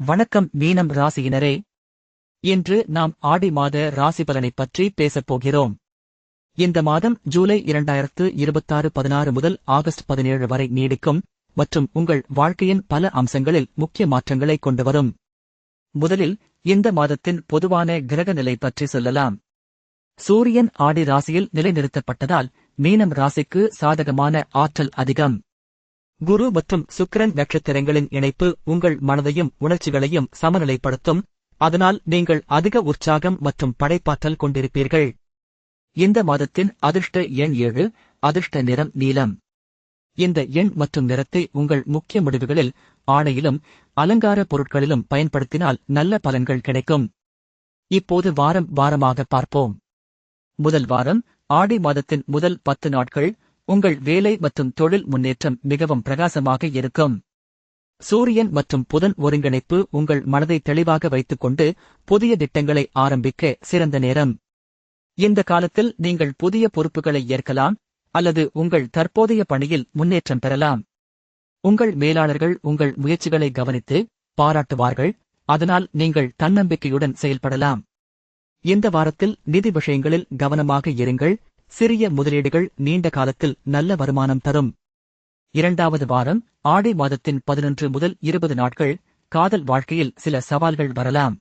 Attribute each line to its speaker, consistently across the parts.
Speaker 1: வணக்கம் மீனம் ராசியினரே. இன்று நாம் ஆடி மாத ராசி பலனைப் பற்றி பேசப் போகிறோம். இந்த மாதம் ஜூலை 2026 16 முதல் ஆகஸ்ட் 17 வரை நீடிக்கும் மற்றும் உங்கள் வாழ்க்கையின் பல அம்சங்களில் முக்கிய மாற்றங்களை கொண்டு வரும். முதலில் இந்த மாதத்தின் பொதுவான கிரக நிலை பற்றி சொல்லலாம். சூரியன் ஆடி ராசியில் நிலைநிறுத்தப்பட்டதால் மீனம் ராசிக்கு சாதகமான ஆற்றல் அதிகம். குரு மற்றும் சுக்கிரன் நட்சத்திரங்களின் இணைப்பு உங்கள் மனதையும் உணர்ச்சிகளையும் சமநிலைப்படுத்தும். அதனால் நீங்கள் அதிக உற்சாகம் மற்றும் படைப்பாற்றல் கொண்டிருப்பீர்கள். இந்த மாதத்தின் அதிர்ஷ்ட எண் 7, அதிர்ஷ்ட நிறம் நீலம். இந்த எண் மற்றும் நிறத்தை உங்கள் முக்கிய முடிவுகளில், ஆடையிலும் அலங்கார பொருட்களிலும் பயன்படுத்தினால் நல்ல பலன்கள் கிடைக்கும். இப்போது வாரமாக பார்ப்போம். முதல் வாரம், ஆடி மாதத்தின் முதல் 10 நாட்கள் உங்கள் வேலை மற்றும் தொழில் முன்னேற்றம் மிகவும் பிரகாசமாக இருக்கும். சூரியன் மற்றும் புதன் ஒருங்கிணைப்பு உங்கள் மனதை தெளிவாக வைத்துக்கொண்டு புதிய திட்டங்களை ஆரம்பிக்க சிறந்த நேரம். இந்த காலத்தில் நீங்கள் புதிய பொறுப்புகளை ஏற்கலாம் அல்லது உங்கள் தற்போதைய பணியில் முன்னேற்றம் பெறலாம். உங்கள் மேலாளர்கள் உங்கள் முயற்சிகளை கவனித்து பாராட்டுவார்கள், அதனால் நீங்கள் தன்னம்பிக்கையுடன் செயல்படலாம். இந்த வாரத்தில் நிதி விஷயங்களில் கவனமாக இருங்கள். சிறிய முதலீடுகள் நீண்ட காலத்தில் நல்ல வருமானம் தரும். இரண்டாவது வாரம், ஆடி மாதத்தின் 11 முதல் 20 நாட்கள் காதல் வாழ்க்கையில் சில சவால்கள் வரலாம்.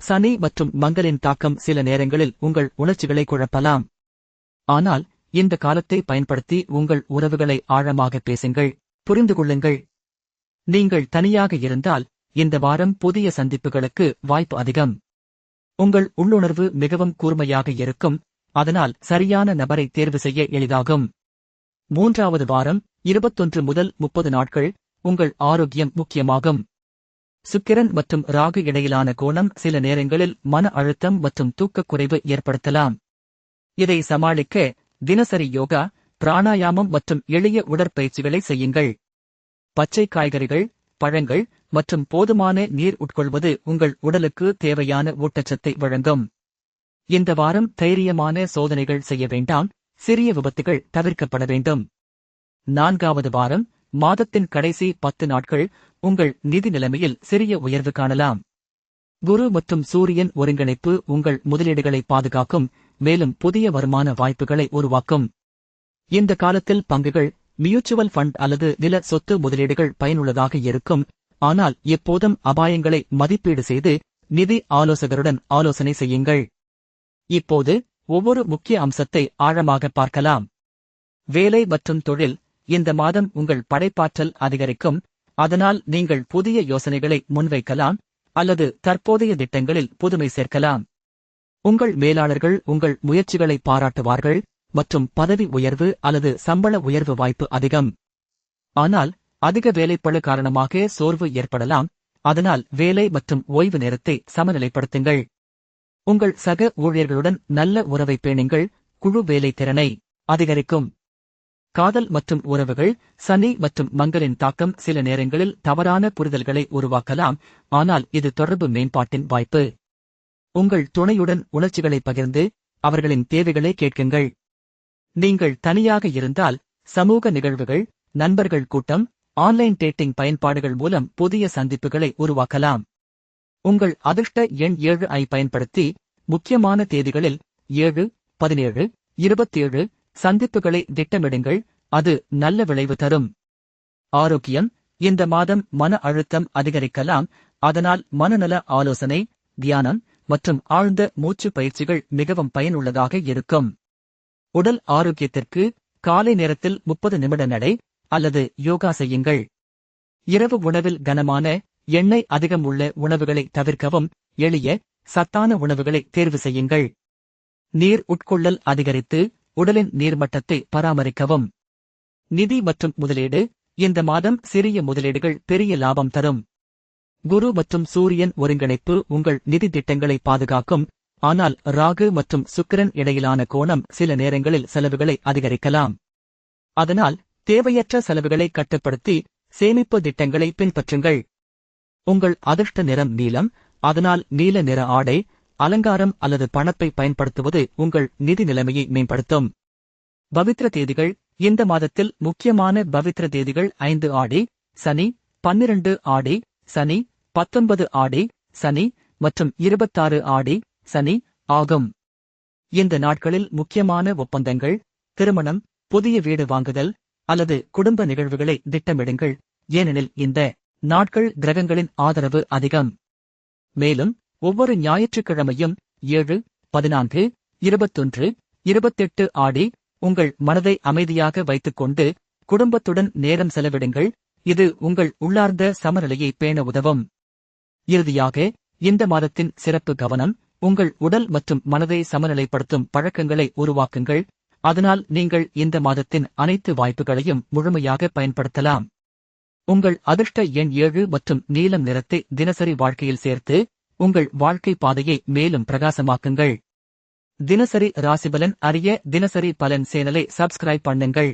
Speaker 1: சனி மற்றும் மங்கலின் தாக்கம் சில நேரங்களில் உங்கள் உணர்ச்சிகளை குழப்பலாம். ஆனால் இந்த காலத்தை பயன்படுத்தி உங்கள் உறவுகளை ஆழமாக பேசுங்கள், புரிந்து கொள்ளுங்கள். நீங்கள் தனியாக இருந்தால் இந்த வாரம் புதிய சந்திப்புகளுக்கு வாய்ப்பு அதிகம். உங்கள் உள்ளுணர்வு மிகவும் கூர்மையாக இருக்கும், அதனால் சரியான நபரை தேர்வு செய்ய எளிதாகும். மூன்றாவது வாரம், 21 முதல் 30 நாட்கள் உங்கள் ஆரோக்கியம் முக்கியமாகும். சுக்கிரன் மற்றும் ராகு இடையிலான கோணம் சில நேரங்களில் மன அழுத்தம் மற்றும் தூக்கக்குறைவு ஏற்படுத்தலாம். இதை சமாளிக்க தினசரி யோகா, பிராணாயாமம் மற்றும் எளிய உடற்பயிற்சிகளை செய்யுங்கள். பச்சை காய்கறிகள், பழங்கள் மற்றும் போதுமான நீர் உட்கொள்வது உங்கள் உடலுக்கு தேவையான ஊட்டச்சத்தை வழங்கும். இந்த வாரம் தைரியமான சோதனைகள் செய்ய வேண்டாம், சிறிய விபத்துகள் தவிர்க்கப்பட வேண்டும். நான்காவது வாரம், மாதத்தின் கடைசி 10 நாட்கள் உங்கள் நிதி நிலைமையில் சிறிய உயர்வு காணலாம். குரு மற்றும் சூரியன் ஒருங்கிணைப்பு உங்கள் முதலீடுகளை பாதுகாக்கும், மேலும் புதிய வருமான வாய்ப்புகளை உருவாக்கும். இந்த காலத்தில் பங்குகள், மியூச்சுவல் ஃபண்ட் அல்லது நில சொத்து முதலீடுகள் பயனுள்ளதாக இருக்கும். ஆனால் எப்போதும் அபாயங்களை மதிப்பீடு செய்து நிதி ஆலோசகருடன் ஆலோசனை செய்யுங்கள். இப்போது ஒவ்வொரு முக்கிய அம்சத்தை ஆழமாக பார்க்கலாம். வேலை மற்றும் தொழில், இந்த மாதம் உங்கள் படைப்பாற்றல் அதிகரிக்கும், அதனால் நீங்கள் புதிய யோசனைகளை முன்வைக்கலாம் அல்லது தற்போதைய திட்டங்களில் புதுமை சேர்க்கலாம். உங்கள் மேலாளர்கள் உங்கள் முயற்சிகளை பாராட்டுவார்கள் மற்றும் பதவி உயர்வு அல்லது சம்பள உயர்வு வாய்ப்பு அதிகம். ஆனால் அதிக வேலைப்பளு காரணமாக சோர்வு ஏற்படலாம், அதனால் வேலை மற்றும் ஓய்வு நேரத்தை சமநிலைப்படுத்துங்கள். உங்கள் சக ஊழியர்களுடன் நல்ல உறவை பேணுங்கள், குழு வேலை திறனை அதிகரிக்கும். காதல் மற்றும் உறவுகள், சனி மற்றும் மங்கலின் தாக்கம் சில நேரங்களில் தவறான புரிதல்களை உருவாக்கலாம், ஆனால் இது தொடர்பு மேம்பாட்டின் வாய்ப்பு. உங்கள் துணையுடன் உணர்ச்சிகளை பகிர்ந்து அவர்களின் தேவைகளை கேட்குங்கள். நீங்கள் தனியாக இருந்தால் சமூக நிகழ்வுகள், நண்பர்கள் கூட்டம், ஆன்லைன் டேட்டிங் பயன்பாடுகள் மூலம் புதிய சந்திப்புகளை உருவாக்கலாம். உங்கள் அதிர்ஷ்ட எண் 7 ஐ பயன்படுத்தி முக்கியமான தேதிகளில் 7, 17, 27 சந்திப்புகளை திட்டமிடுங்கள், அது நல்ல விளைவு தரும். ஆரோக்கியம், இந்த மாதம் மன அழுத்தம் அதிகரிக்கலாம், அதனால் மனநல ஆலோசனை, தியானம் மற்றும் ஆழ்ந்த மூச்சு பயிற்சிகள் மிகவும் பயனுள்ளதாக இருக்கும். உடல் ஆரோக்கியத்திற்கு காலை நேரத்தில் 30 நிமிட நடை அல்லது யோகா செய்யுங்கள். இரவு உணவில் கனமான, எண்ணெய் அதிகம் உள்ள உணவுகளை தவிர்க்கவும், எளிய, சத்தான உணவுகளை தேர்வு செய்யுங்கள். நீர் உட்கொள்ளல் அதிகரித்து உடலின் நீர்மட்டத்தை பராமரிக்கவும். நிதி மற்றும் முதலீடு, இந்த மாதம் சிறிய முதலீடுகள் பெரிய லாபம் தரும். குரு மற்றும் சூரியன் ஒருங்கிணைப்பு உங்கள் நிதி திட்டங்களை பாதுகாக்கும், ஆனால் ராகு மற்றும் சுக்கிரன் இடையிலான கோணம் சில நேரங்களில் செலவுகளை அதிகரிக்கலாம். அதனால் தேவையற்ற செலவுகளை கட்டுப்படுத்தி சேமிப்பு திட்டங்களை பின்பற்றுங்கள். உங்கள் அதிர்ஷ்ட நிறம் நீலம், அதனால் நீல நிற ஆடை, அலங்காரம் அல்லது பணப்பை பயன்படுத்துவது உங்கள் நிதி நிலைமையை மேம்படுத்தும். பவித்ர தேதிகள், இந்த மாதத்தில் முக்கியமான பவித்ர தேதிகள் 5 ஆடி, சனி, 12 ஆடி, சனி, 19 ஆடி சனி மற்றும் 26 ஆடி சனி ஆகும். இந்த நாட்களில் முக்கியமான ஒப்பந்தங்கள், திருமணம், புதிய வீடு வாங்குதல் அல்லது குடும்ப நிகழ்வுகளை திட்டமிடுங்கள், ஏனெனில் இந்த நாட்கள் கிரகங்களின் ஆதரவு அதிகம். மேலும் ஒவ்வொரு ஞாயிற்றுக்கிழமையும் 7, 14, 21, 28 ஆடி உங்கள் மனதை அமைதியாக வைத்துக்கொண்டு குடும்பத்துடன் நேரம் செலவிடுங்கள். இது உங்கள் உள்ளார்ந்த சமநிலையை பேண உதவும். இறுதியாக, இந்த மாதத்தின் சிறப்பு கவனம், உங்கள் உடல் மற்றும் மனதை சமநிலைப்படுத்தும் பழக்கங்களை உருவாக்குங்கள். அதனால் நீங்கள் இந்த மாதத்தின் அனைத்து வாய்ப்புகளையும் முழுமையாக பயன்படுத்தலாம். உங்கள் அதிர்ஷ்ட எண் 7 மற்றும் நீலம் நிறத்தை தினசரி வாழ்க்கையில் சேர்த்து உங்கள் வாழ்க்கை பாதையை மேலும் பிரகாசமாக்குங்கள். தினசரி ராசிபலன் அறிய தினசரி பலன் சேனலை சப்ஸ்கிரைப் பண்ணுங்கள்.